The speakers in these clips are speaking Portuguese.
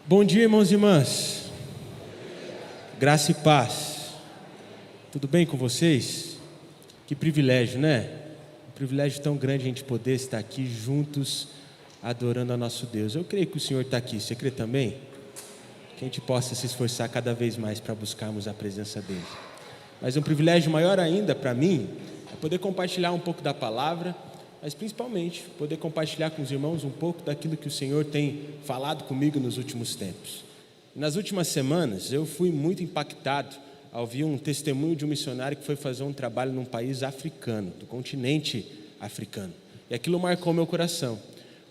Bom dia, irmãos e irmãs. Graça e paz. Tudo bem com vocês? Que privilégio, né? Um privilégio tão grande a gente poder estar aqui juntos, adorando a nosso Deus. Eu creio que o Senhor está aqui. Você crê também? Que a gente possa se esforçar cada vez mais para buscarmos a presença dEle. Mas um privilégio maior ainda para mim é poder compartilhar um pouco da palavra, mas principalmente poder compartilhar com os irmãos um pouco daquilo que o Senhor tem falado comigo nos últimos tempos. Nas últimas semanas eu fui muito impactado ao ouvir um testemunho de um missionário que foi fazer um trabalho num país africano, do continente africano. E aquilo marcou meu coração,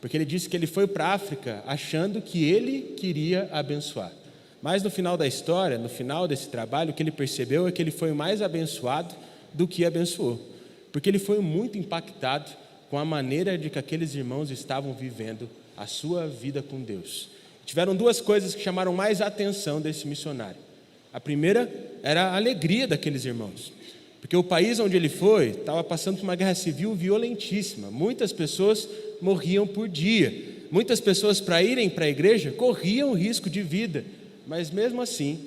porque ele disse que ele foi para a África achando que ele queria abençoar. Mas no final da história, no final desse trabalho, o que ele percebeu é que ele foi mais abençoado do que abençoou, porque ele foi muito impactado com a maneira de que aqueles irmãos estavam vivendo a sua vida com Deus. Tiveram duas coisas que chamaram mais a atenção desse missionário. A primeira era a alegria daqueles irmãos, porque o país onde ele foi estava passando por uma guerra civil violentíssima. Muitas pessoas morriam por dia. Muitas pessoas, para irem para a igreja, corriam risco de vida. Mas mesmo assim,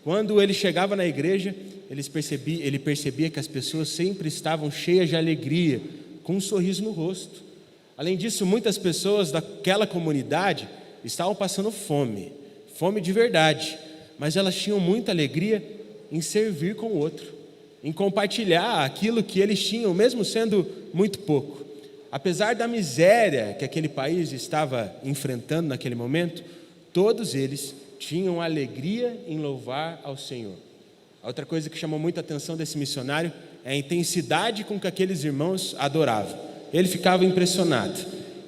quando ele chegava na igreja, ele percebia que as pessoas sempre estavam cheias de alegria, com um sorriso no rosto. Além disso, muitas pessoas daquela comunidade estavam passando fome de verdade, mas elas tinham muita alegria em servir com o outro, em compartilhar aquilo que eles tinham, mesmo sendo muito pouco. Apesar da miséria que aquele país estava enfrentando naquele momento, todos eles tinham alegria em louvar ao Senhor. A outra coisa que chamou muita atenção desse missionário é a intensidade com que aqueles irmãos adoravam. Ele ficava impressionado.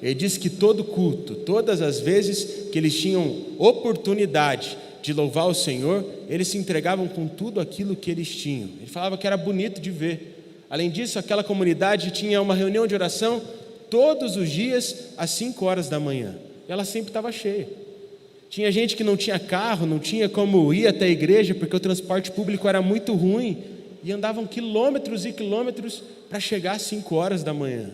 Ele disse que todo culto, todas as vezes que eles tinham oportunidade de louvar o Senhor, eles se entregavam com tudo aquilo que eles tinham. Ele falava que era bonito de ver. Além disso, aquela comunidade tinha uma reunião de oração todos os dias às 5 horas da manhã. E ela sempre estava cheia. Tinha gente que não tinha carro, não tinha como ir até a igreja, porque o transporte público era muito ruim, e andavam quilômetros e quilômetros para chegar às 5 horas da manhã.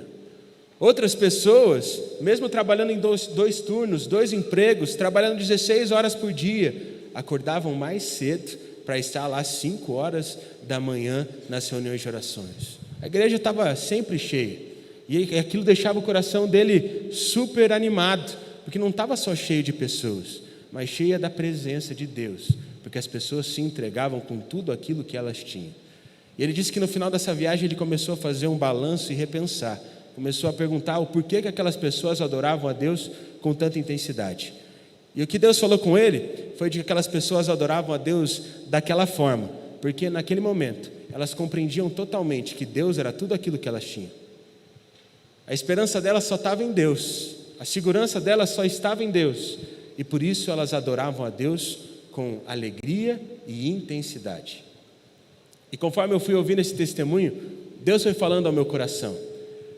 Outras pessoas, mesmo trabalhando em dois turnos, 2 empregos, trabalhando 16 horas por dia, acordavam mais cedo para estar lá às 5 horas da manhã nas reuniões de orações. A igreja estava sempre cheia, e aquilo deixava o coração dele super animado, porque não estava só cheio de pessoas, mas cheia da presença de Deus, porque as pessoas se entregavam com tudo aquilo que elas tinham. E ele disse que no final dessa viagem ele começou a fazer um balanço e repensar, começou a perguntar o porquê que aquelas pessoas adoravam a Deus com tanta intensidade. E o que Deus falou com ele foi de que aquelas pessoas adoravam a Deus daquela forma, porque naquele momento elas compreendiam totalmente que Deus era tudo aquilo que elas tinham. A esperança delas só estava em Deus, a segurança delas só estava em Deus, e por isso elas adoravam a Deus com alegria e intensidade. E conforme eu fui ouvindo esse testemunho, Deus foi falando ao meu coração,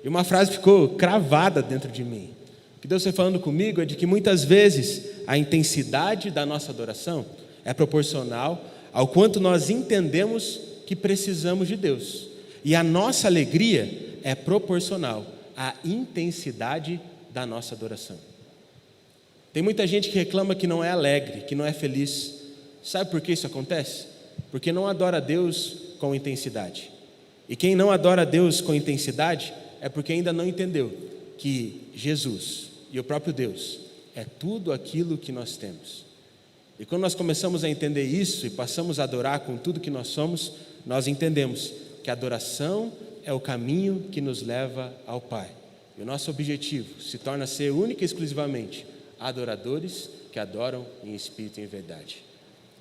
e uma frase ficou cravada dentro de mim. O que Deus foi falando comigo é de que muitas vezes a intensidade da nossa adoração é proporcional ao quanto nós entendemos que precisamos de Deus, e a nossa alegria é proporcional à intensidade da nossa adoração. Tem muita gente que reclama que não é alegre, que não é feliz. Sabe por que isso acontece? Porque não adora a Deus com intensidade. E quem não adora a Deus com intensidade é porque ainda não entendeu que Jesus e o próprio Deus é tudo aquilo que nós temos. E quando nós começamos a entender isso e passamos a adorar com tudo que nós somos, nós entendemos que a adoração é o caminho que nos leva ao Pai. E o nosso objetivo se torna ser única e exclusivamente adoradores que adoram em espírito e em verdade.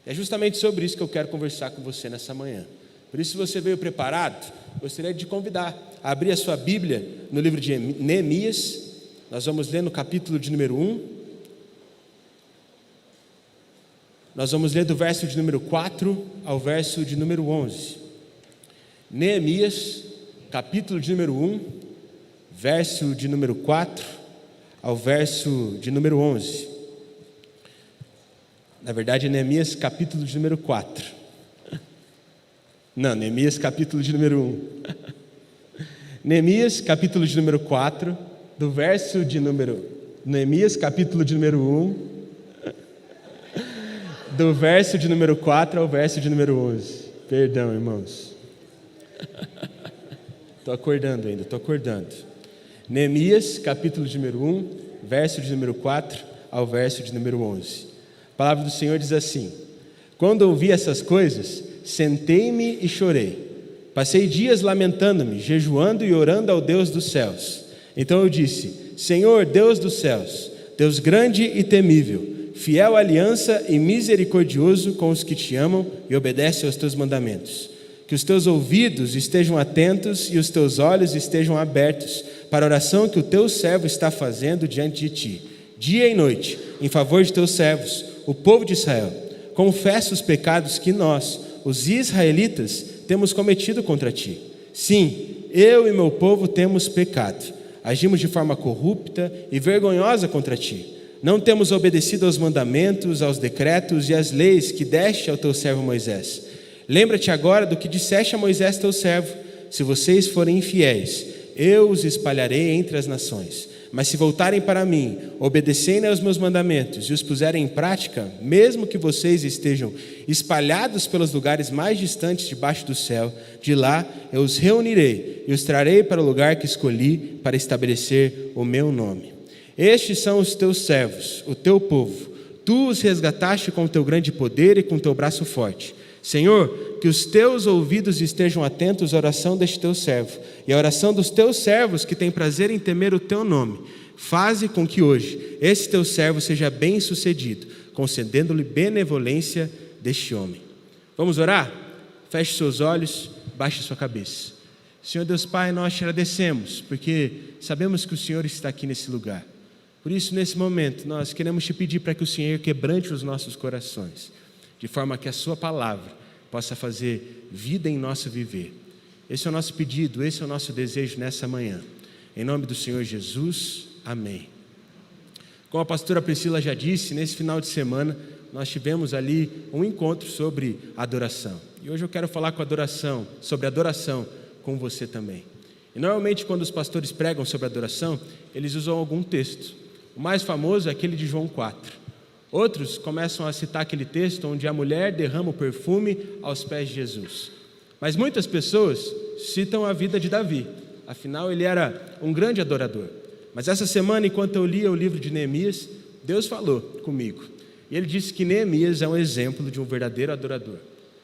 É justamente sobre isso que eu quero conversar com você nessa manhã. Por isso, se você veio preparado, gostaria de te convidar a abrir a sua Bíblia no livro de Neemias. Nós vamos ler no capítulo de número 1. Nós vamos ler do verso de número 4 ao verso de número 11. Neemias, capítulo de número 1, verso de número 4 ao verso de número 11. Na verdade, Neemias, capítulo de número 4. Não, Neemias, capítulo de número 1. Neemias, capítulo de número 4, do verso de número... Neemias, capítulo de número 1, do verso de número 4 ao verso de número 11. Perdão, irmãos. Estou acordando ainda, estou acordando. Neemias, capítulo de número 1, verso de número 4 ao verso de número 11. A palavra do Senhor diz assim: quando ouvi essas coisas, sentei-me e chorei. Passei dias lamentando-me, jejuando e orando ao Deus dos céus. Então eu disse: Senhor, Deus dos céus, Deus grande e temível, fiel à aliança e misericordioso com os que te amam e obedecem aos teus mandamentos. Que os teus ouvidos estejam atentos e os teus olhos estejam abertos para a oração que o teu servo está fazendo diante de ti, dia e noite, em favor de teus servos, o povo de Israel. Confessa os pecados que nós, os israelitas, temos cometido contra ti. Sim, eu e meu povo temos pecado. Agimos de forma corrupta e vergonhosa contra ti. Não temos obedecido aos mandamentos, aos decretos e às leis que deste ao teu servo Moisés. Lembra-te agora do que disseste a Moisés teu servo: se vocês forem infiéis, eu os espalharei entre as nações. Mas se voltarem para mim, obedecerem aos meus mandamentos e os puserem em prática, mesmo que vocês estejam espalhados pelos lugares mais distantes debaixo do céu, de lá eu os reunirei e os trarei para o lugar que escolhi para estabelecer o meu nome. Estes são os teus servos, o teu povo. Tu os resgataste com o teu grande poder e com o teu braço forte. Senhor, que os teus ouvidos estejam atentos à oração deste teu servo e à oração dos teus servos que têm prazer em temer o teu nome. Faze com que hoje esse teu servo seja bem sucedido, concedendo-lhe benevolência deste homem. Vamos orar? Feche seus olhos, baixe sua cabeça. Senhor Deus Pai, nós te agradecemos, porque sabemos que o Senhor está aqui nesse lugar. Por isso, nesse momento, nós queremos te pedir para que o Senhor quebrante os nossos corações, de forma que a sua palavra possa fazer vida em nosso viver. Esse é o nosso pedido, esse é o nosso desejo nessa manhã. Em nome do Senhor Jesus, amém. Como a pastora Priscila já disse, nesse final de semana, nós tivemos ali um encontro sobre adoração. E hoje eu quero falar sobre adoração com você também. E normalmente quando os pastores pregam sobre adoração, eles usam algum texto. O mais famoso é aquele de João 4. Outros começam a citar aquele texto onde a mulher derrama o perfume aos pés de Jesus. Mas muitas pessoas citam a vida de Davi. Afinal, ele era um grande adorador. Mas essa semana, enquanto eu lia o livro de Neemias, Deus falou comigo. E ele disse que Neemias é um exemplo de um verdadeiro adorador.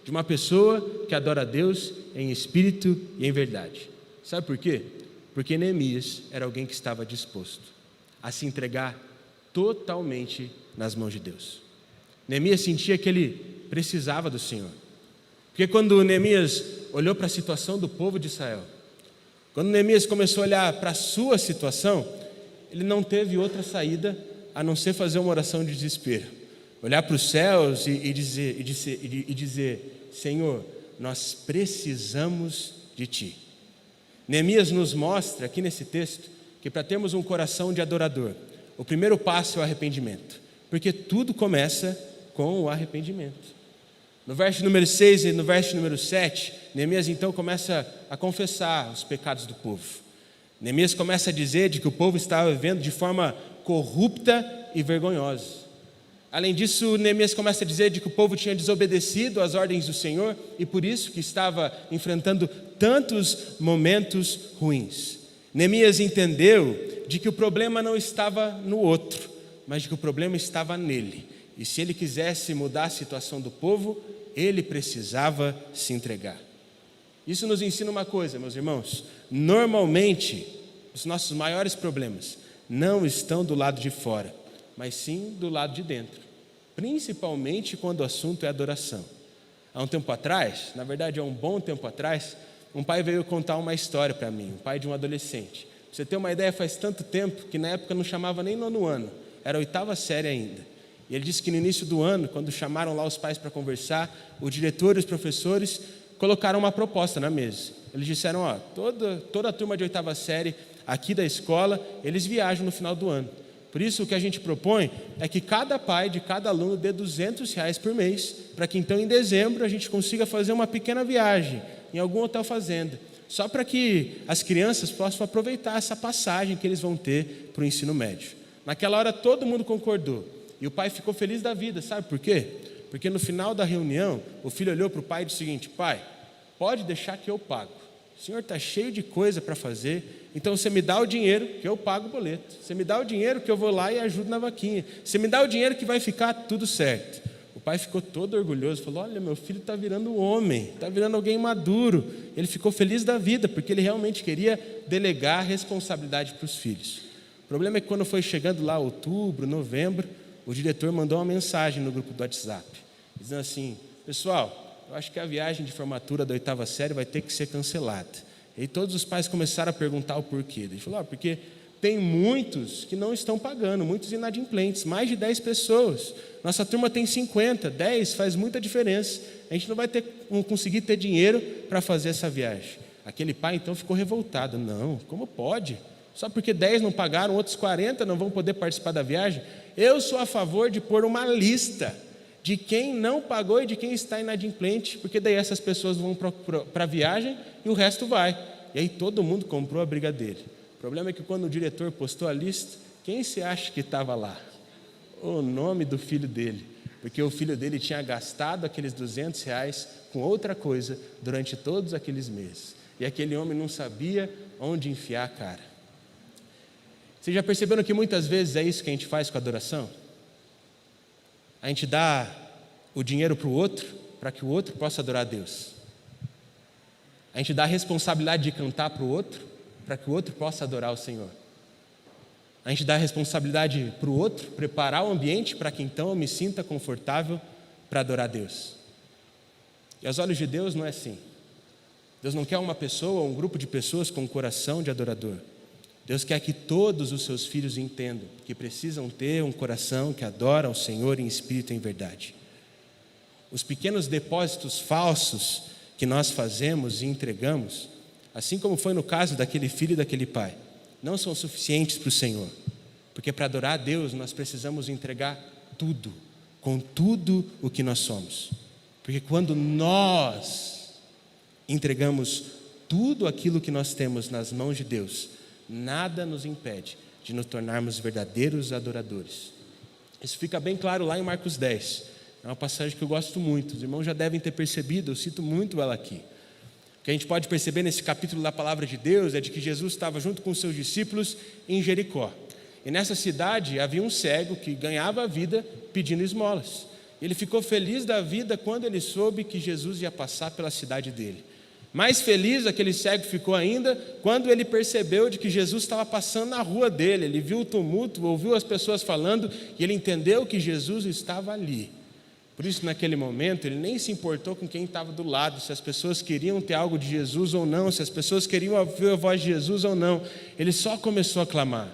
De uma pessoa que adora a Deus em espírito e em verdade. Sabe por quê? Porque Neemias era alguém que estava disposto a se entregar totalmente nas mãos de Deus. Neemias sentia que ele precisava do Senhor. Porque quando Neemias olhou para a situação do povo de Israel, quando Neemias começou a olhar para a sua situação, ele não teve outra saída a não ser fazer uma oração de desespero. Olhar para os céus e dizer: Senhor, nós precisamos de Ti. Neemias nos mostra aqui nesse texto que para termos um coração de adorador, o primeiro passo é o arrependimento. Porque tudo começa com o arrependimento. No verso número 6 e no verso número 7, Neemias então começa a confessar os pecados do povo. Neemias começa a dizer de que o povo estava vivendo de forma corrupta e vergonhosa. Além disso, Neemias começa a dizer de que o povo tinha desobedecido às ordens do Senhor e por isso que estava enfrentando tantos momentos ruins. Neemias entendeu de que o problema não estava no outro, mas de que o problema estava nele. E se ele quisesse mudar a situação do povo, ele precisava se entregar. Isso nos ensina uma coisa, meus irmãos. Normalmente, os nossos maiores problemas não estão do lado de fora, mas sim do lado de dentro. Principalmente quando o assunto é adoração. Há um tempo atrás, na verdade há um bom tempo atrás, um pai veio contar uma história para mim, um pai de um adolescente. Pra você ter uma ideia, faz tanto tempo que na época não chamava nem 9º ano, era a 8ª série ainda. E ele disse que no início do ano, quando chamaram lá os pais para conversar, o diretor e os professores colocaram uma proposta na mesa. Eles disseram: ó, toda a turma de 8ª série aqui da escola, eles viajam no final do ano. Por isso o que a gente propõe é que cada pai de cada aluno dê R$200 por mês, para que então em dezembro a gente consiga fazer uma pequena viagem em algum hotel fazenda, só para que as crianças possam aproveitar essa passagem que eles vão ter para o ensino médio. Naquela hora todo mundo concordou, e o pai ficou feliz da vida, sabe por quê? Porque no final da reunião, o filho olhou para o pai e disse o seguinte: pai, pode deixar que eu pago. O senhor está cheio de coisa para fazer, então você me dá o dinheiro que eu pago o boleto. Você me dá o dinheiro que eu vou lá e ajudo na vaquinha. Você me dá o dinheiro que vai ficar tudo certo. O pai ficou todo orgulhoso, falou: olha, meu filho está virando homem, está virando alguém maduro. Ele ficou feliz da vida, porque ele realmente queria delegar a responsabilidade para os filhos. O problema é que quando foi chegando lá outubro, novembro, o diretor mandou uma mensagem no grupo do WhatsApp, dizendo assim: pessoal, eu acho que a viagem de formatura da 8ª série vai ter que ser cancelada. E todos os pais começaram a perguntar o porquê. Ele falou: porque tem muitos que não estão pagando, muitos inadimplentes, mais de 10 pessoas. Nossa turma tem 50, 10 faz muita diferença. A gente não vai conseguir ter dinheiro para fazer essa viagem. Aquele pai então ficou revoltado. Não, como pode? Só porque 10 não pagaram, outros 40 não vão poder participar da viagem? Eu sou a favor de pôr uma lista de quem não pagou e de quem está inadimplente, porque daí essas pessoas vão para a viagem e o resto vai. E aí todo mundo comprou a briga dele. O problema é que quando o diretor postou a lista, quem se acha que estava lá? O nome do filho dele, porque o filho dele tinha gastado aqueles R$200 com outra coisa durante todos aqueles meses. E aquele homem não sabia onde enfiar a cara. Vocês já perceberam que muitas vezes é isso que a gente faz com a adoração? A gente dá o dinheiro para o outro, para que o outro possa adorar a Deus. A gente dá a responsabilidade de cantar para o outro, para que o outro possa adorar o Senhor. A gente dá a responsabilidade para o outro, preparar o ambiente para que então eu me sinta confortável para adorar a Deus. E aos olhos de Deus não é assim. Deus não quer uma pessoa ou um grupo de pessoas com um coração de adorador. Deus quer que todos os seus filhos entendam que precisam ter um coração que adora ao Senhor em espírito e em verdade. Os pequenos depósitos falsos que nós fazemos e entregamos, assim como foi no caso daquele filho e daquele pai, não são suficientes para o Senhor. Porque para adorar a Deus nós precisamos entregar tudo, com tudo o que nós somos. Porque quando nós entregamos tudo aquilo que nós temos nas mãos de Deus, nada nos impede de nos tornarmos verdadeiros adoradores. Isso fica bem claro lá em Marcos 10. É uma passagem que eu gosto muito. Os irmãos já devem ter percebido, eu cito muito ela aqui. O que a gente pode perceber nesse capítulo da palavra de Deus é de que Jesus estava junto com os seus discípulos em Jericó. E nessa cidade havia um cego que ganhava a vida pedindo esmolas. Ele ficou feliz da vida quando ele soube que Jesus ia passar pela cidade dele. Mais feliz aquele cego ficou ainda quando ele percebeu de que Jesus estava passando na rua dele. Ele viu o tumulto, ouviu as pessoas falando e ele entendeu que Jesus estava ali. Por isso, naquele momento, ele nem se importou com quem estava do lado, se as pessoas queriam ter algo de Jesus ou não, se as pessoas queriam ouvir a voz de Jesus ou não. Ele só começou a clamar: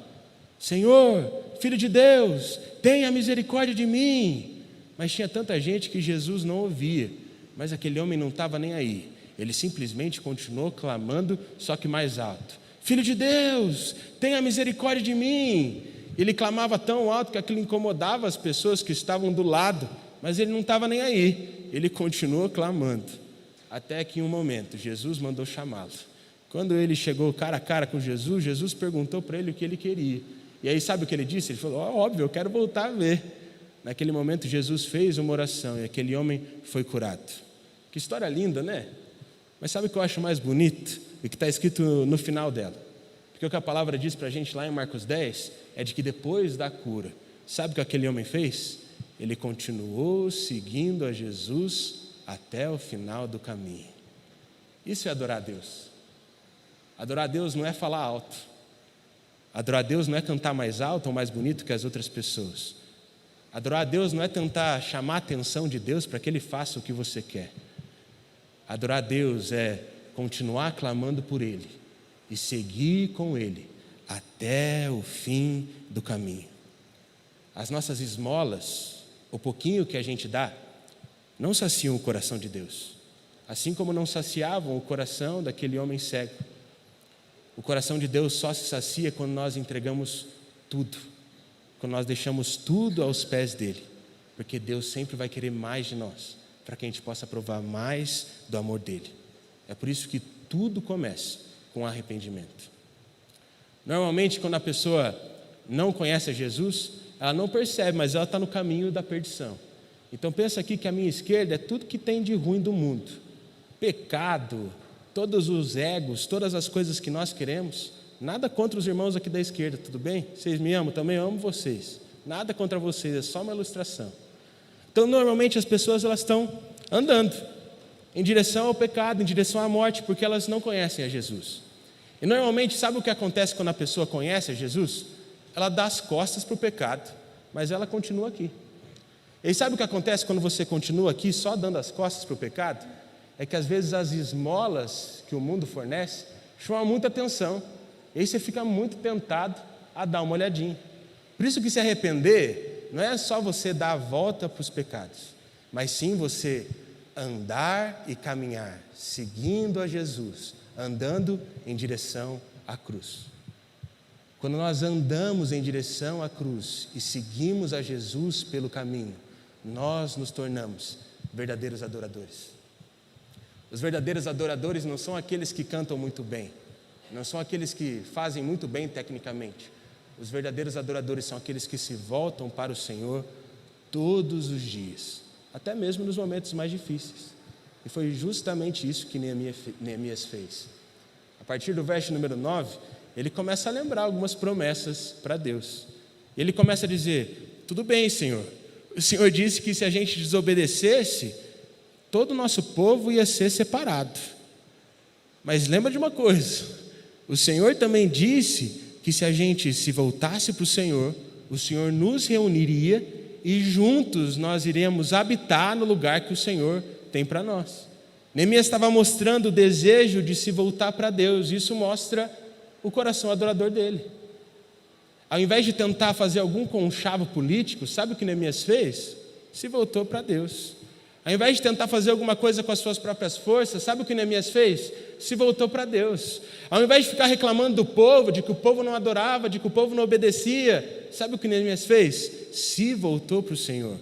Senhor, Filho de Deus, tenha misericórdia de mim. Mas tinha tanta gente que Jesus não ouvia, mas aquele homem não estava nem aí. Ele simplesmente continuou clamando, só que mais alto: Filho de Deus, tenha misericórdia de mim. Ele clamava tão alto que aquilo incomodava as pessoas que estavam do lado, mas ele não estava nem aí. Ele continuou clamando, até que em um momento Jesus mandou chamá-lo. Quando ele chegou cara a cara com Jesus, Jesus perguntou para ele o que ele queria. E aí sabe o que ele disse? Ele falou: óbvio, eu quero voltar a ver. Naquele momento Jesus fez uma oração e aquele homem foi curado. Que história linda, né? Mas sabe o que eu acho mais bonito? O que está escrito no final dela. Porque o que a palavra diz para a gente lá em Marcos 10 é de que depois da cura, sabe o que aquele homem fez? Ele continuou seguindo a Jesus até o final do caminho. Isso é adorar a Deus. Adorar a Deus não é falar alto. Adorar a Deus não é cantar mais alto ou mais bonito que as outras pessoas. Adorar a Deus não é tentar chamar a atenção de Deus para que Ele faça o que você quer. Adorar a Deus é continuar clamando por Ele e seguir com Ele até o fim do caminho. As nossas esmolas, o pouquinho que a gente dá, não saciam o coração de Deus, assim como não saciavam o coração daquele homem cego. O coração de Deus só se sacia quando nós entregamos tudo, quando nós deixamos tudo aos pés dele, porque Deus sempre vai querer mais de nós, para que a gente possa provar mais do amor dele. É por isso que tudo começa com arrependimento. Normalmente, quando a pessoa não conhece a Jesus, ela não percebe, mas ela está no caminho da perdição. Então pensa aqui que a minha esquerda é tudo que tem de ruim do mundo. Pecado, todos os egos, todas as coisas que nós queremos. Nada contra os irmãos aqui da esquerda, tudo bem? Vocês me amam, também eu amo vocês. Nada contra vocês, é só uma ilustração. Então normalmente as pessoas elas estão andando em direção ao pecado, em direção à morte, porque elas não conhecem a Jesus. E normalmente sabe o que acontece quando a pessoa conhece a Jesus? Ela dá as costas para o pecado, mas ela continua aqui. E sabe o que acontece quando você continua aqui só dando as costas para o pecado? É que às vezes as esmolas que o mundo fornece chamam muita atenção. E aí você fica muito tentado a dar uma olhadinha. Por isso que se arrepender não é só você dar a volta para os pecados, mas sim você andar e caminhar, seguindo a Jesus, andando em direção à cruz. Quando nós andamos em direção à cruz e seguimos a Jesus pelo caminho, nós nos tornamos verdadeiros adoradores. Os verdadeiros adoradores não são aqueles que cantam muito bem, não são aqueles que fazem muito bem tecnicamente. Os verdadeiros adoradores são aqueles que se voltam para o Senhor todos os dias, até mesmo nos momentos mais difíceis. E foi justamente isso que Neemias fez. A partir do verso número 9, ele começa a lembrar algumas promessas para Deus. Ele começa a dizer: tudo bem, Senhor, o Senhor disse que se a gente desobedecesse, todo o nosso povo ia ser separado. Mas lembra de uma coisa, o Senhor também disse que se a gente se voltasse para o Senhor nos reuniria e juntos nós iremos habitar no lugar que o Senhor tem para nós. Neemias estava mostrando o desejo de se voltar para Deus, isso mostra o coração adorador dele. Ao invés de tentar fazer algum conchavo político, sabe o que Neemias fez? Se voltou para Deus. Ao invés de tentar fazer alguma coisa com as suas próprias forças, sabe o que Neemias fez? Se voltou para Deus. Ao invés de ficar reclamando do povo, de que o povo não adorava, de que o povo não obedecia, sabe o que Neemias fez? Se voltou para o Senhor.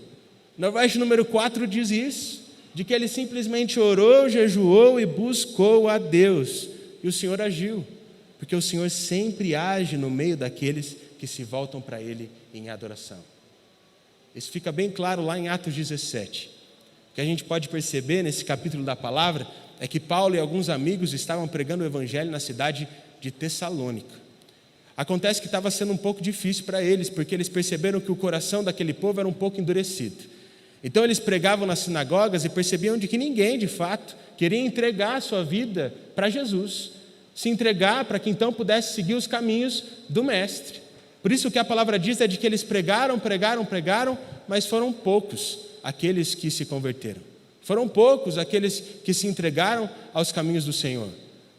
No verso número 4 diz isso, de que ele simplesmente orou, jejuou e buscou a Deus. E o Senhor agiu, porque o Senhor sempre age no meio daqueles que se voltam para Ele em adoração. Isso fica bem claro lá em Atos 17. O que a gente pode perceber nesse capítulo da palavra é que Paulo e alguns amigos estavam pregando o evangelho na cidade de Tessalônica. Acontece que estava sendo um pouco difícil para eles, porque eles perceberam que o coração daquele povo era um pouco endurecido. Então eles pregavam nas sinagogas e percebiam de que ninguém, de fato, queria entregar a sua vida para Jesus, se entregar para que então pudesse seguir os caminhos do Mestre. Por isso que a palavra diz é de que eles pregaram, mas foram poucos aqueles que se converteram. Foram poucos aqueles que se entregaram aos caminhos do Senhor.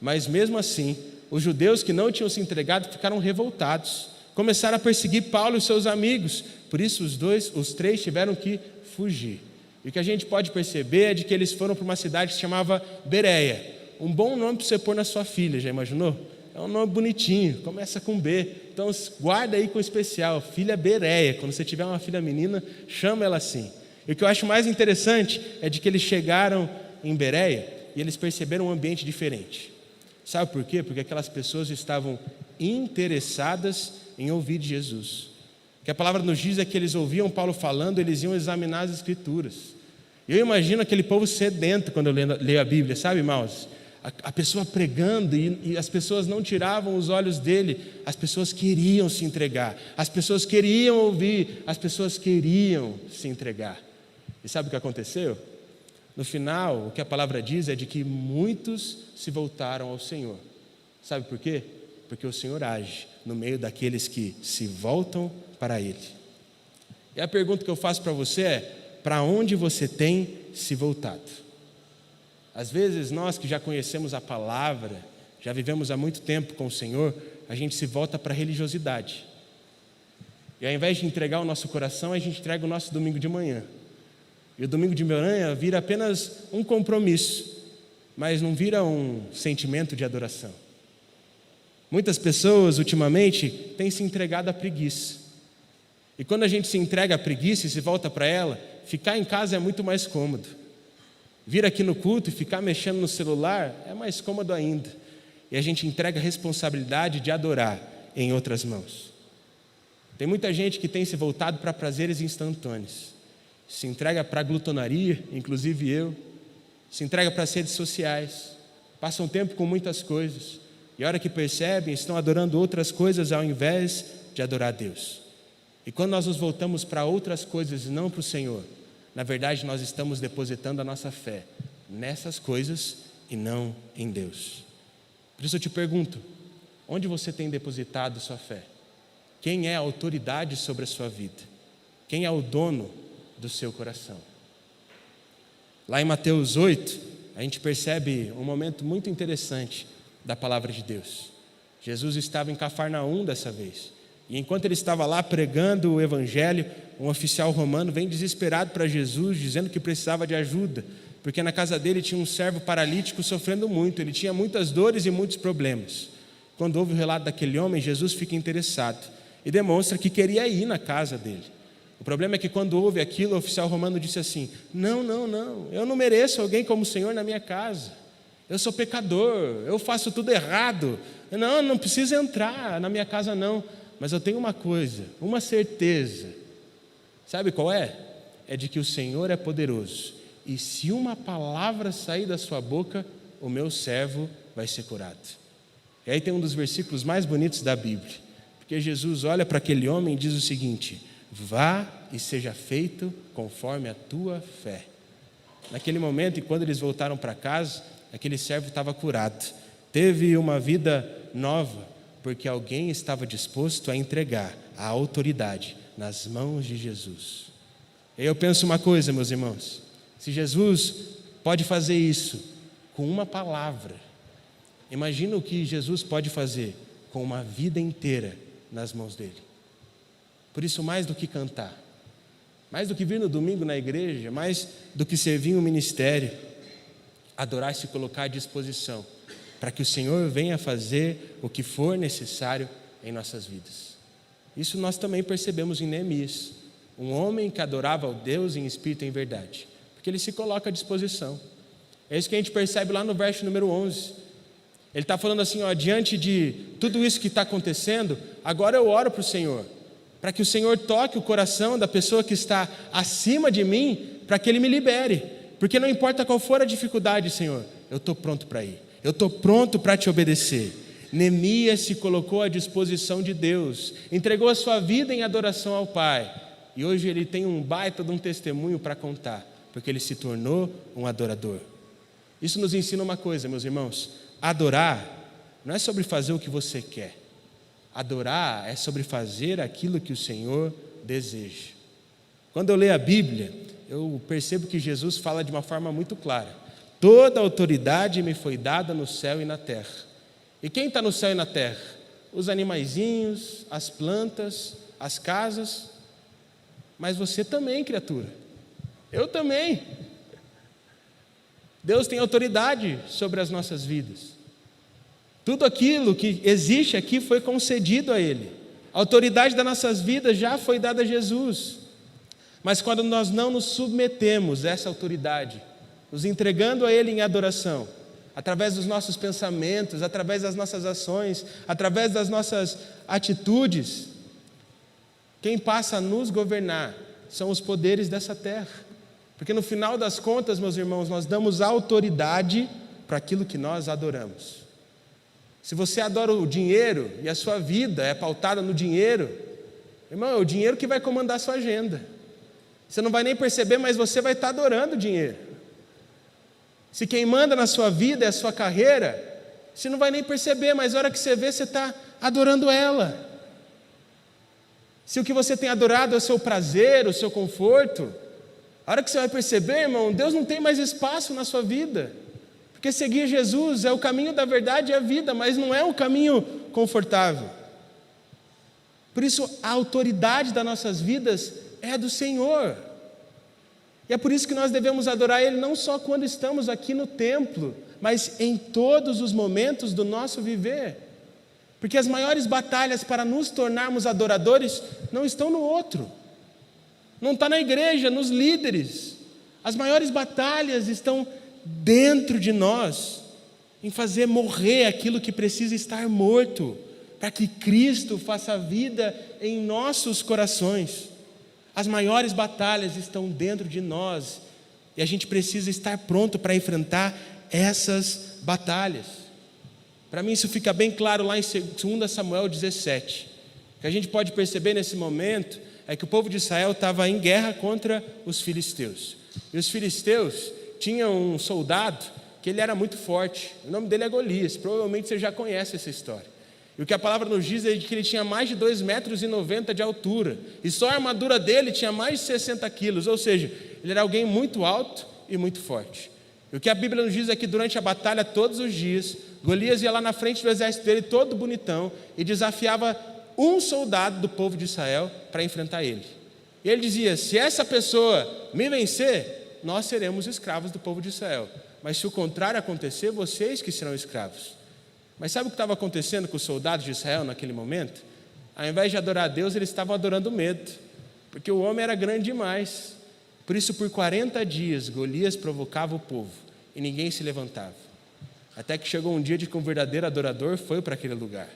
Mas mesmo assim, os judeus que não tinham se entregado ficaram revoltados. Começaram a perseguir Paulo e os seus amigos. Por isso os três tiveram que fugir. E o que a gente pode perceber é de que eles foram para uma cidade que se chamava Bereia. Um bom nome para você pôr na sua filha, já imaginou? É um nome bonitinho, começa com B. Então guarda aí com especial, filha Bereia. Quando você tiver uma filha menina, chama ela assim. E o que eu acho mais interessante é de que eles chegaram em Bereia e eles perceberam um ambiente diferente. Sabe por quê? Porque aquelas pessoas estavam interessadas em ouvir de Jesus. O que a palavra nos diz é que eles ouviam Paulo falando, eles iam examinar as Escrituras. E eu imagino aquele povo sedento quando eu leio a Bíblia, sabe, irmãos? A pessoa pregando e as pessoas não tiravam os olhos dele, as pessoas queriam se entregar, as pessoas queriam ouvir, as pessoas queriam se entregar. E sabe o que aconteceu? No final, o que a palavra diz é de que muitos se voltaram ao Senhor. Sabe por quê? Porque o Senhor age no meio daqueles que se voltam para Ele. E a pergunta que eu faço para você é: para onde você tem se voltado? Às vezes nós que já conhecemos a palavra, já vivemos há muito tempo com o Senhor, a gente se volta para a religiosidade. E ao invés de entregar o nosso coração, a gente entrega o nosso domingo de manhã. E o domingo de manhã vira apenas um compromisso, mas não vira um sentimento de adoração. Muitas pessoas, ultimamente, têm se entregado à preguiça. E quando a gente se entrega à preguiça e se volta para ela, ficar em casa é muito mais cômodo. Vir aqui no culto e ficar mexendo no celular é mais cômodo ainda. E a gente entrega a responsabilidade de adorar em outras mãos. Tem muita gente que tem se voltado para prazeres instantâneos. se entrega para a glutonaria, inclusive eu, se entrega para as redes sociais, passam tempo com muitas coisas, e a hora que percebem, estão adorando outras coisas ao invés de adorar a Deus. E quando nós nos voltamos para outras coisas e não para o Senhor, na verdade nós estamos depositando a nossa fé nessas coisas e não em Deus. Por isso eu te pergunto, onde você tem depositado sua fé? Quem é a autoridade sobre a sua vida? Quem é o dono do seu coração? Lá em Mateus 8, a gente percebe um momento muito interessante da palavra de Deus. Jesus estava em Cafarnaum dessa vez. E enquanto ele estava lá pregando o evangelho, um oficial romano vem desesperado para Jesus, dizendo que precisava de ajuda, porque na casa dele tinha um servo paralítico sofrendo muito, ele tinha muitas dores e muitos problemas. Quando ouve o relato daquele homem, Jesus fica interessado e demonstra que queria ir na casa dele. O problema é que quando ouve aquilo, o oficial romano disse assim: não, eu não mereço alguém como o Senhor na minha casa. Eu sou pecador, eu faço tudo errado. Não precisa entrar na minha casa não. Mas eu tenho uma coisa, uma certeza. Sabe qual é? É de que o Senhor é poderoso. E se uma palavra sair da sua boca, o meu servo vai ser curado. E aí tem um dos versículos mais bonitos da Bíblia. Porque Jesus olha para aquele homem e diz o seguinte: vá e seja feito conforme a tua fé. Naquele momento, e quando eles voltaram para casa, aquele servo estava curado. Teve uma vida nova, porque alguém estava disposto a entregar a autoridade nas mãos de Jesus. E eu penso uma coisa, meus irmãos: se Jesus pode fazer isso com uma palavra, imagina o que Jesus pode fazer com uma vida inteira nas mãos dele. Por isso, mais do que cantar, mais do que vir no domingo na igreja, mais do que servir um ministério, adorar e se colocar à disposição, para que o Senhor venha fazer o que for necessário em nossas vidas. Isso nós também percebemos em Neemias, um homem que adorava ao Deus em espírito e em verdade, porque ele se coloca à disposição. É isso que a gente percebe lá no verso número 11. Ele está falando assim, diante de tudo isso que está acontecendo, agora eu oro para o Senhor, para que o Senhor toque o coração da pessoa que está acima de mim, para que Ele me libere, porque não importa qual for a dificuldade, Senhor, eu estou pronto para ir. Eu estou pronto para te obedecer. Neemias se colocou à disposição de Deus, entregou a sua vida em adoração ao Pai, e hoje ele tem um baita de um testemunho para contar, porque ele se tornou um adorador. Isso nos ensina uma coisa, meus irmãos: adorar não é sobre fazer o que você quer, adorar é sobre fazer aquilo que o Senhor deseja. Quando eu leio a Bíblia, eu percebo que Jesus fala de uma forma muito clara: toda autoridade me foi dada no céu e na terra. E quem está no céu e na terra? Os animaizinhos, as plantas, as casas. Mas você também, criatura. Eu também. Deus tem autoridade sobre as nossas vidas. Tudo aquilo que existe aqui foi concedido a Ele. A autoridade das nossas vidas já foi dada a Jesus. Mas quando nós não nos submetemos a essa autoridade, nos entregando a Ele em adoração, através dos nossos pensamentos, através das nossas ações, através das nossas atitudes, quem passa a nos governar são os poderes dessa terra. Porque no final das contas, meus irmãos, nós damos autoridade para aquilo que nós adoramos. Se você adora o dinheiro e a sua vida é pautada no dinheiro, irmão, é o dinheiro que vai comandar a sua agenda. Você não vai nem perceber, mas você vai estar adorando o dinheiro. Se quem manda na sua vida é a sua carreira, você não vai nem perceber, mas a hora que você vê, você está adorando ela. Se o que você tem adorado é o seu prazer, o seu conforto, a hora que você vai perceber, irmão, Deus não tem mais espaço na sua vida. Porque seguir Jesus é o caminho da verdade e a vida, mas não é um caminho confortável. Por isso, a autoridade das nossas vidas é do Senhor. E é por isso que nós devemos adorar Ele não só quando estamos aqui no templo, mas em todos os momentos do nosso viver. Porque as maiores batalhas para nos tornarmos adoradores não estão no outro. Não está na igreja, nos líderes. As maiores batalhas estão dentro de nós, em fazer morrer aquilo que precisa estar morto, para que Cristo faça vida em nossos corações. As maiores batalhas estão dentro de nós e a gente precisa estar pronto para enfrentar essas batalhas. Para mim isso fica bem claro lá em 2 Samuel 17. O que a gente pode perceber nesse momento é que o povo de Israel estava em guerra contra os filisteus. E os filisteus tinham um soldado que ele era muito forte. O nome dele é Golias. Provavelmente você já conhece essa história. E o que a palavra nos diz é que ele tinha mais de 2,90 metros de altura. E só a armadura dele tinha mais de 60 quilos. Ou seja, ele era alguém muito alto e muito forte. E o que a Bíblia nos diz é que durante a batalha, todos os dias, Golias ia lá na frente do exército dele, todo bonitão, e desafiava um soldado do povo de Israel para enfrentar ele. E ele dizia: se essa pessoa me vencer, nós seremos escravos do povo de Israel. Mas se o contrário acontecer, vocês que serão escravos. Mas sabe o que estava acontecendo com os soldados de Israel naquele momento? Ao invés de adorar a Deus, eles estavam adorando o medo, porque o homem era grande demais. Por isso, por 40 dias, Golias provocava o povo e ninguém se levantava. Até que chegou um dia de que um verdadeiro adorador foi para aquele lugar.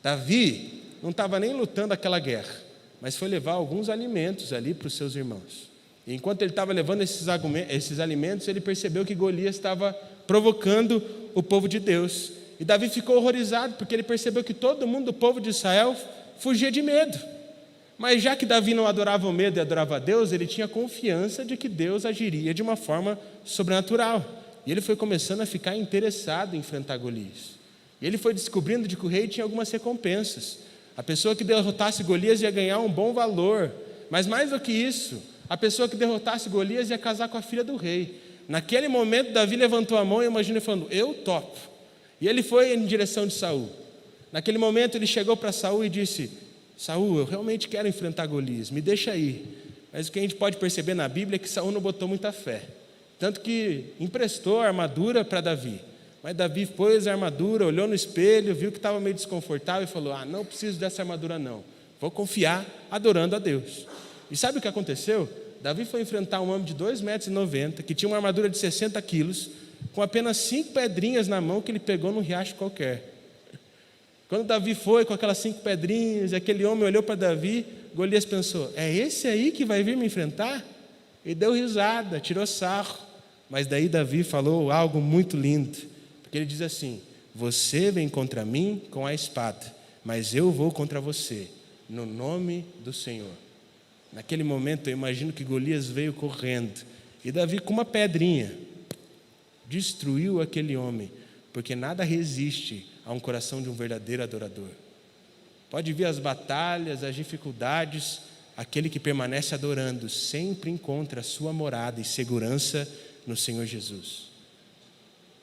Davi não estava nem lutando aquela guerra, mas foi levar alguns alimentos ali para os seus irmãos. E enquanto ele estava levando esses alimentos, ele percebeu que Golias estava provocando o povo de Deus. E Davi ficou horrorizado, porque ele percebeu que todo mundo do povo de Israel fugia de medo. Mas já que Davi não adorava o medo e adorava a Deus, ele tinha confiança de que Deus agiria de uma forma sobrenatural. E ele foi começando a ficar interessado em enfrentar Golias. E ele foi descobrindo de que o rei tinha algumas recompensas. A pessoa que derrotasse Golias ia ganhar um bom valor. Mas mais do que isso, a pessoa que derrotasse Golias ia casar com a filha do rei. Naquele momento, Davi levantou a mão e imaginou falando: eu topo. E ele foi em direção de Saul. Naquele momento, ele chegou para Saul e disse: Saul, eu realmente quero enfrentar Golias, me deixa aí. Mas o que a gente pode perceber na Bíblia é que Saul não botou muita fé. Tanto que emprestou a armadura para Davi. Mas Davi pôs a armadura, olhou no espelho, viu que estava meio desconfortável e falou: não preciso dessa armadura não, vou confiar adorando a Deus. E sabe o que aconteceu? Davi foi enfrentar um homem de 2,90 metros, que tinha uma armadura de 60 quilos, com apenas 5 pedrinhas na mão que ele pegou num riacho qualquer. Quando Davi foi com aquelas 5 pedrinhas, e aquele homem olhou para Davi, Golias pensou: é esse aí que vai vir me enfrentar? E deu risada, tirou sarro. Mas daí Davi falou algo muito lindo, porque ele diz assim: você vem contra mim com a espada, mas eu vou contra você, no nome do Senhor. Naquele momento eu imagino que Golias veio correndo, e Davi com uma pedrinha destruiu aquele homem, porque nada resiste a um coração de um verdadeiro adorador. Pode vir as batalhas, as dificuldades, aquele que permanece adorando sempre encontra a sua morada e segurança no Senhor Jesus.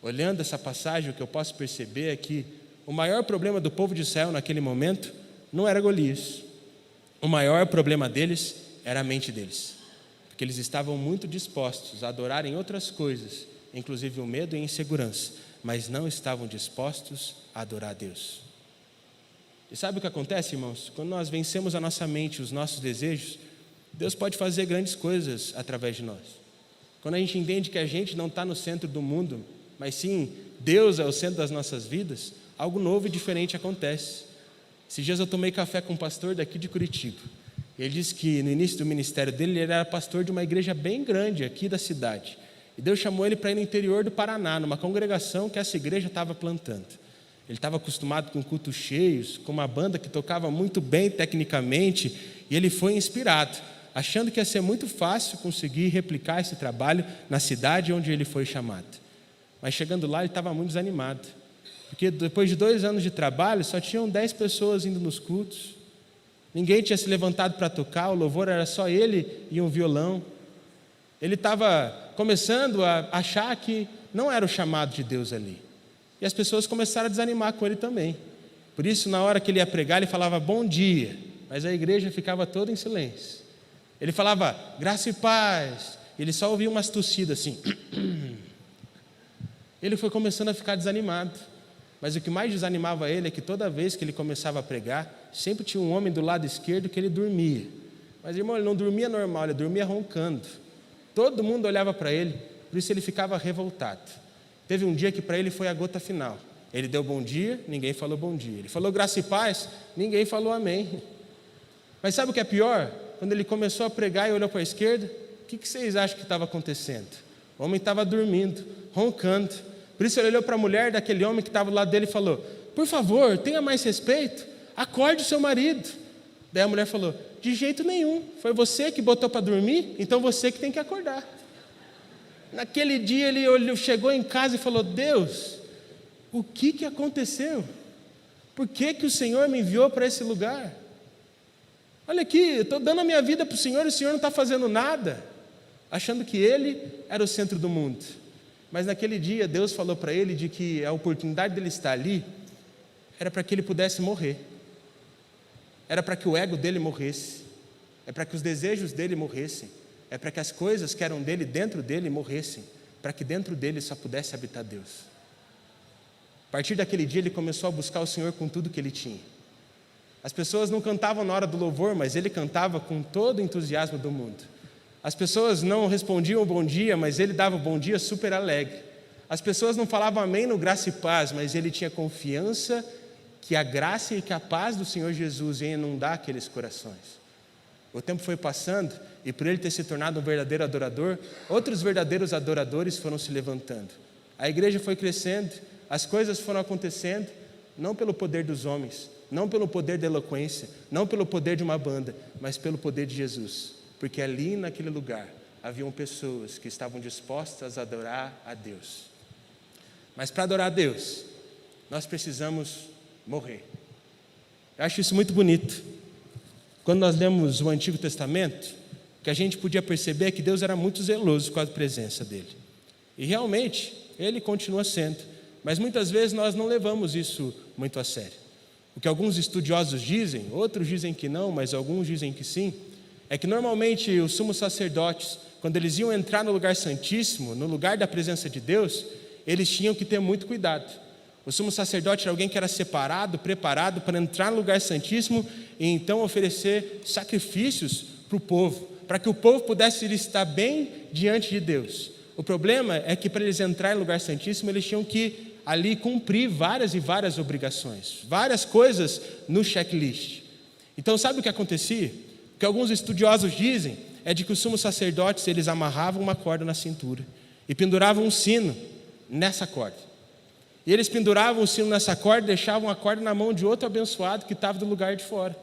Olhando essa passagem, o que eu posso perceber é que o maior problema do povo de Israel naquele momento não era Golias. O maior problema deles era a mente deles, porque eles estavam muito dispostos a adorarem outras coisas, inclusive o medo e a insegurança, mas não estavam dispostos a adorar a Deus. E sabe o que acontece, irmãos? Quando nós vencemos a nossa mente, os nossos desejos, Deus pode fazer grandes coisas através de nós. Quando a gente entende que a gente não está no centro do mundo, mas sim Deus é o centro das nossas vidas, algo novo e diferente acontece. Esses dias eu tomei café com um pastor daqui de Curitiba. Ele disse que no início do ministério dele, ele era pastor de uma igreja bem grande aqui da cidade. E Deus chamou ele para ir no interior do Paraná, numa congregação que essa igreja estava plantando. Ele estava acostumado com cultos cheios, com uma banda que tocava muito bem tecnicamente, e ele foi inspirado, achando que ia ser muito fácil conseguir replicar esse trabalho na cidade onde ele foi chamado. Mas chegando lá, ele estava muito desanimado, porque depois de 2 anos de trabalho, só tinham 10 pessoas indo nos cultos, ninguém tinha se levantado para tocar, o louvor era só ele e um violão. Ele estava começando a achar que não era o chamado de Deus ali. E as pessoas começaram a desanimar com ele também. Por isso, na hora que ele ia pregar, ele falava bom dia, mas a igreja ficava toda em silêncio. Ele falava graça e paz, e ele só ouvia umas tossidas assim. Ele foi começando a ficar desanimado. Mas o que mais desanimava ele é que toda vez que ele começava a pregar, sempre tinha um homem do lado esquerdo que ele dormia. Mas, irmão, ele não dormia normal, ele dormia roncando. Todo mundo olhava para ele, por isso ele ficava revoltado. Teve um dia que para ele foi a gota final. Ele deu bom dia, ninguém falou bom dia. Ele falou graça e paz, ninguém falou amém. Mas sabe o que é pior? quando ele começou a pregar e olhou para a esquerda, o que vocês acham que estava acontecendo? O homem estava dormindo, roncando. Por isso ele olhou para a mulher daquele homem que estava do lado dele e falou: por favor, tenha mais respeito, acorde o seu marido. Daí a mulher falou: de jeito nenhum, foi você que botou para dormir, então você que tem que acordar. Naquele dia ele chegou em casa e falou: Deus, o que aconteceu? Por que o Senhor me enviou para esse lugar? Olha aqui, eu estou dando a minha vida para o Senhor e o Senhor não está fazendo nada. Achando que ele era o centro do mundo. Mas naquele dia Deus falou para ele de que a oportunidade dele estar ali era para que ele pudesse morrer. Era para que o ego dele morresse. É para que os desejos dele morressem. É para que as coisas que eram dele dentro dele morressem. Para que dentro dele só pudesse habitar Deus. A partir daquele dia ele começou a buscar o Senhor com tudo que ele tinha. As pessoas não cantavam na hora do louvor, mas ele cantava com todo o entusiasmo do mundo. As pessoas não respondiam bom dia, mas ele dava o bom dia super alegre. As pessoas não falavam amém no graça e paz, mas ele tinha confiança que a graça e que a paz do Senhor Jesus iam inundar aqueles corações. O tempo foi passando e por ele ter se tornado um verdadeiro adorador, outros verdadeiros adoradores foram se levantando. A igreja foi crescendo, as coisas foram acontecendo, não pelo poder dos homens, não pelo poder da eloquência, não pelo poder de uma banda, mas pelo poder de Jesus. Porque ali naquele lugar haviam pessoas que estavam dispostas a adorar a Deus. Mas para adorar a Deus, nós precisamos morrer. Eu acho isso muito bonito. Quando nós lemos o Antigo Testamento, o que a gente podia perceber é que Deus era muito zeloso com a presença dele. E realmente, ele continua sendo. Mas muitas vezes nós não levamos isso muito a sério. O que alguns estudiosos dizem, outros dizem que não, mas alguns dizem que sim, é que normalmente os sumos sacerdotes, quando eles iam entrar no lugar santíssimo, no lugar da presença de Deus, eles tinham que ter muito cuidado. O sumo sacerdote era alguém que era separado, preparado para entrar no lugar santíssimo e então oferecer sacrifícios para o povo, para que o povo pudesse estar bem diante de Deus. O problema é que para eles entrarem no lugar santíssimo, eles tinham que ali cumprir várias e várias obrigações, várias coisas no checklist. Então sabe o que acontecia? O que alguns estudiosos dizem é de que os sumos sacerdotes, eles amarravam uma corda na cintura e penduravam um sino nessa corda. E eles penduravam o sino nessa corda e deixavam a corda na mão de outro abençoado que estava do lugar de fora.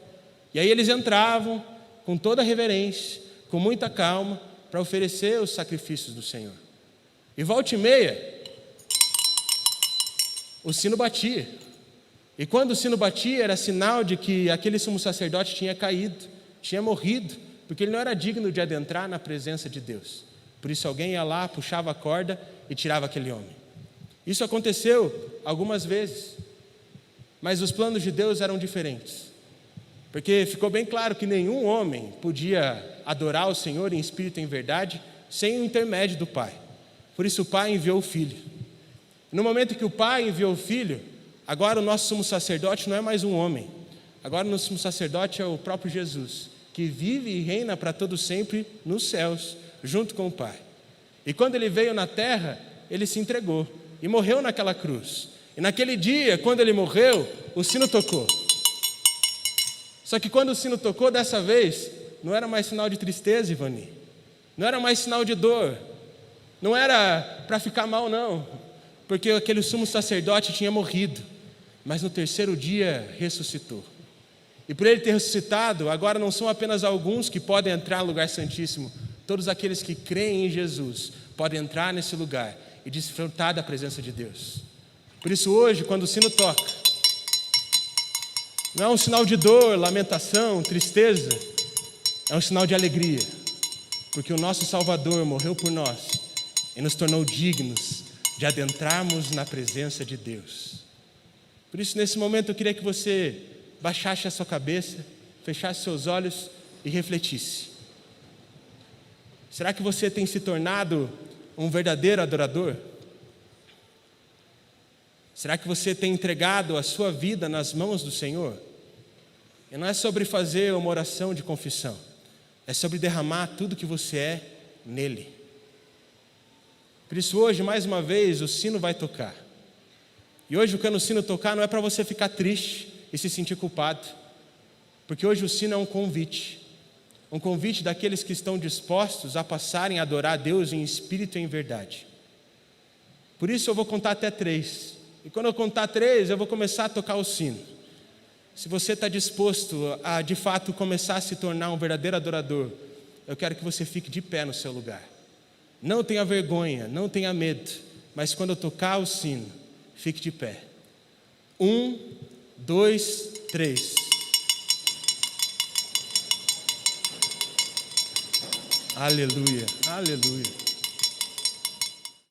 E aí eles entravam com toda a reverência, com muita calma, para oferecer os sacrifícios do Senhor. E volta e meia, o sino batia. E quando o sino batia, era sinal de que aquele sumo sacerdote tinha caído, tinha morrido, porque ele não era digno de adentrar na presença de Deus. Por isso alguém ia lá, puxava a corda e tirava aquele homem. Isso aconteceu algumas vezes, mas os planos de Deus eram diferentes, porque ficou bem claro que nenhum homem podia adorar o Senhor em espírito e em verdade sem o intermédio do Pai. Por isso o Pai enviou o Filho. No momento que o Pai enviou o Filho, agora o nosso sumo sacerdote não é mais um homem, agora o nosso sumo sacerdote é o próprio Jesus, que vive e reina para todo sempre nos céus, junto com o Pai. E quando ele veio na terra, ele se entregou e morreu naquela cruz. E naquele dia, quando ele morreu, o sino tocou. Só que quando o sino tocou dessa vez, não era mais sinal de tristeza, Ivani. Não era mais sinal de dor. Não era para ficar mal, não. Porque aquele sumo sacerdote tinha morrido. Mas no terceiro dia ressuscitou. E por ele ter ressuscitado, agora não são apenas alguns que podem entrar no lugar santíssimo. Todos aqueles que creem em Jesus podem entrar nesse lugar e desfrutar da presença de Deus. Por isso hoje, quando o sino toca, não é um sinal de dor, lamentação, tristeza, é um sinal de alegria, porque o nosso Salvador morreu por nós e nos tornou dignos de adentrarmos na presença de Deus. Por isso, nesse momento, eu queria que você baixasse a sua cabeça, fechasse seus olhos e refletisse. Será que você tem se tornado um verdadeiro adorador? Será que você tem entregado a sua vida nas mãos do Senhor? E não é sobre fazer uma oração de confissão, é sobre derramar tudo que você é nele. Por isso hoje, mais uma vez, o sino vai tocar. E hoje, quando o sino tocar, não é para você ficar triste e se sentir culpado, porque hoje o sino é um convite um convite daqueles que estão dispostos a passarem a adorar a Deus em espírito e em verdade. Por isso eu vou contar até 3. E quando eu contar 3, eu vou começar a tocar o sino. Se você está disposto a, de fato, começar a se tornar um verdadeiro adorador, eu quero que você fique de pé no seu lugar. Não tenha vergonha, não tenha medo, mas quando eu tocar o sino, fique de pé. 1, 2, 3. Aleluia, aleluia.